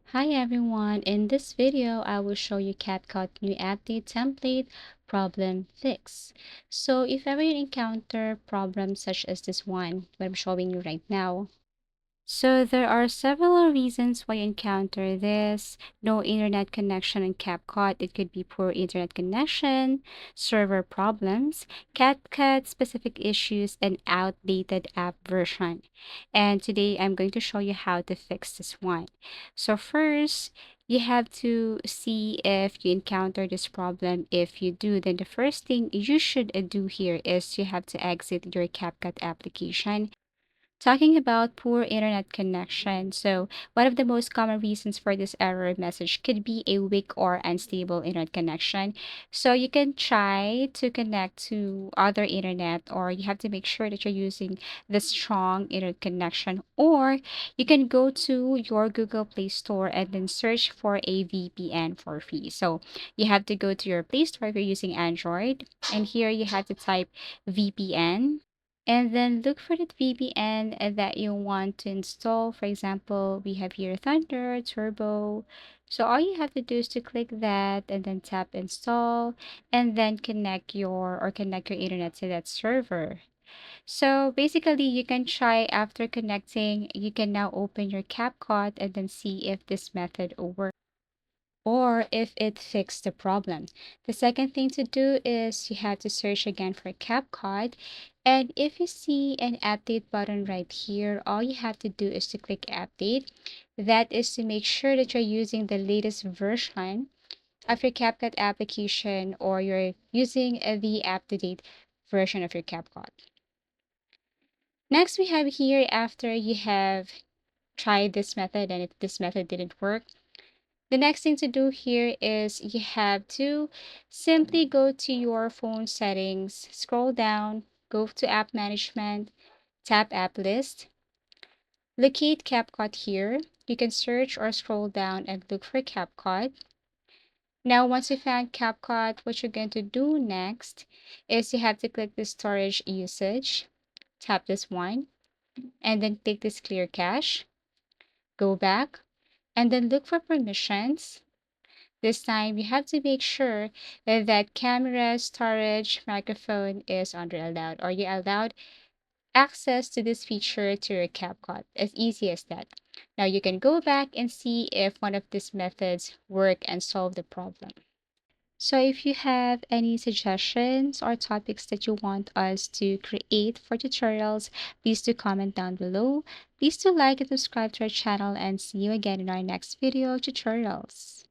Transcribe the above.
Hi everyone, in this video I will show you CapCut new update template problem fix. So if ever you encounter problems such as this one, what I'm showing you right now, so there are several reasons why you encounter this. No internet connection in CapCut. It could be poor internet connection, server problems, CapCut specific issues, and outdated app version. And today I'm going to show you how to fix this one. So first, you have to see if you encounter this problem. If you do, then the first thing you should do here is you have to exit your CapCut application. Talking about poor internet connection. So, one of the most common reasons for this error message could be a weak or unstable internet connection. So, you can try to connect to other internet, or you have to make sure that you're using the strong internet connection, or you can go to your Google Play Store and then search for a VPN for free. So, you have to go to your Play Store if you're using Android, and here you have to type VPN and then look for the VPN that you want to install. For example, we have here Thunder, Turbo. So all you have to do is to click that and then tap install and then connect your internet to that server. So basically you can try after connecting, you can now open your CapCut and then see if this method will work or if it fixed the problem. The second thing to do is you have to search again for CapCut. And if you see an update button right here, all you have to do is to click update. That is to make sure that you're using the latest version of your CapCut application or you're using the up-to-date version of your CapCut. Next, we have here after you have tried this method and if this method didn't work, the next thing to do here is you have to simply go to your phone settings, scroll down, go to app management, tap app list, locate CapCut here. You can search or scroll down and look for CapCut. Now, once you found CapCut, what you're going to do next is you have to click the storage usage, tap this one, and then click this clear cache, go back, and then look for permissions. This time, you have to make sure that camera, storage, microphone is under allowed or you allowed access to this feature to your CapCut. As easy as that. Now you can go back and see if one of these methods work and solve the problem. So if you have any suggestions or topics that you want us to create for tutorials, please do comment down below. Please do like and subscribe to our channel and see you again in our next video tutorials.